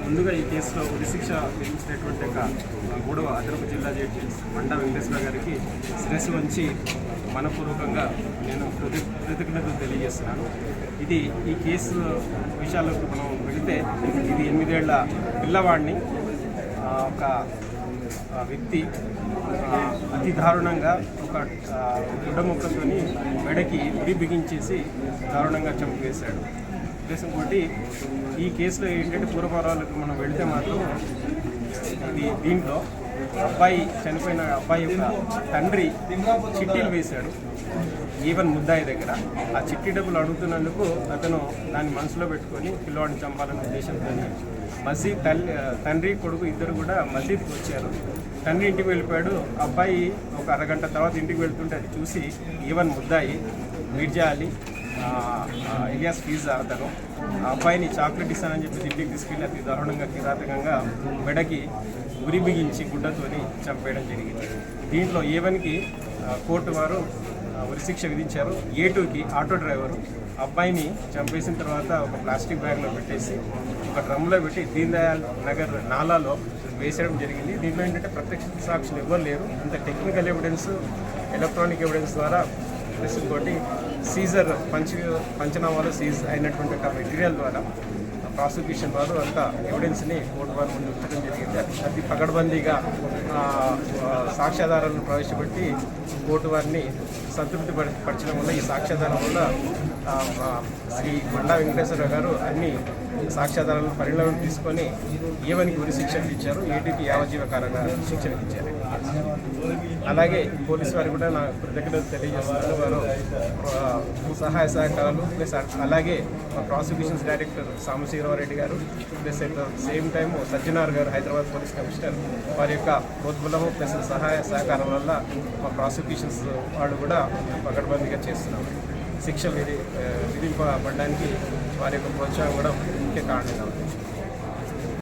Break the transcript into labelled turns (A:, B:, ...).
A: ముందుగా ఈ కేసులో ఉరిశిక్ష విధించినటువంటి మూడవ అదనపు జిల్లా జడ్జి మండా వెంకటేశ్వర గారికి శిరస్సు వంచి మనపూర్వకంగా నేను కృతజ్ఞతలు తెలియజేస్తున్నాను. ఇది ఈ కేసు విషయాలకు మనం వెళితే ఇది 8 ఏళ్ల పిల్లవాడిని ఒక వ్యక్తి అతి దారుణంగా ఒక గుడ్డముక్కతో మెడకి ఉరి బిగించేసి దారుణంగా చంపివేశాడు. ఉద్దేశం కొట్టి ఈ కేసులో ఏంటంటే పూర్వపరాలకు మనం వెళితే మాత్రం దీంట్లో చనిపోయిన అబ్బాయి యొక్క తండ్రి చిట్టీలు వేశాడు ఈవెన్ ముద్దాయి దగ్గర. ఆ చిట్టి డబ్బులు అడుగుతున్నందుకు అతను దాన్ని మనసులో పెట్టుకొని పిల్లవాడిని చంపాలనే ఉద్దేశంతో మసీద్ తండ్రి కొడుకు ఇద్దరు కూడా మసీద్కి వచ్చారు. తండ్రి ఇంటికి వెళ్ళిపోయాడు. అబ్బాయి ఒక అరగంట తర్వాత ఇంటికి వెళ్తుంటే అది చూసి ఈవెన్ ముద్దాయి మిర్జా అలీ ఇలియాస్ ఫీజా అతను ఆ అబ్బాయిని చాక్లెట్ ఇస్తానని చెప్పి ఇంటికి తీసుకెళ్ళి అతి దారుణంగా కిరాతకంగా మెడకి ఉరి బిగించి గుడ్డతోని చంపేయడం జరిగింది. దీంట్లో A1కి కోర్టు వారు ఉరిశిక్ష విధించారు. A2కి ఆటో డ్రైవరు అబ్బాయిని చంపేసిన తర్వాత ఒక ప్లాస్టిక్ బ్యాగ్లో పెట్టేసి ఒక డ్రమ్లో పెట్టి దీన్ దయాళ్ నగర్ నాలాలో వేసేయడం జరిగింది. దీంట్లో ఏంటంటే ప్రత్యక్ష సాక్షులు ఎవ్వరు లేరు. అంత టెక్నికల్ ఎవిడెన్స్, ఎలక్ట్రానిక్ ఎవిడెన్స్ ద్వారా ఇంకోటి సీజర్ పంచనామాలో సీజ్ అయినటువంటి ఒక మెటీరియల్ ద్వారా ప్రాసిక్యూషన్ వారు అంత ఎవిడెన్స్ని కోర్టు వారి ముందు ఉంచడం జరిగింది. అతి పకడ్బందీగా సాక్ష్యాధారాలను ప్రవేశపెట్టి కోర్టు వారిని సంతృప్తి పరచడం వల్ల ఈ సాక్ష్యాధారం వల్ల శ్రీ మండా వెంకటేశ్వర గారు అన్ని సాక్ష్యాధారాలను పరిగణలోకి తీసుకొని A1కి ఉరి శిక్ష విధించారు, A2కి యావజ్జీవ కారాగార శిక్ష విధించారు. అలాగే పోలీసు వారికి కూడా నా కృతజ్ఞతలు తెలియజేస్తున్నారు. వారు సహాయ సహకారాలు ప్లస్ అలాగే ప్రాసిక్యూషన్స్ డైరెక్టర్ సాంబశివరావు గారు plus at the same time Sajjanar గారు హైదరాబాద్ పోలీస్ కమిషనర్ వారి యొక్క ప్రోద్బలము ప్లస్ సహాయ సహకారం వల్ల మా ప్రాసిక్యూషన్స్ వాళ్ళు కూడా పకడ్బందీగా చేస్తున్నారు. శిక్ష విధింపబడడానికి వారి యొక్క ప్రోత్సాహం కూడా ముఖ్య కారణంగా ఉంది.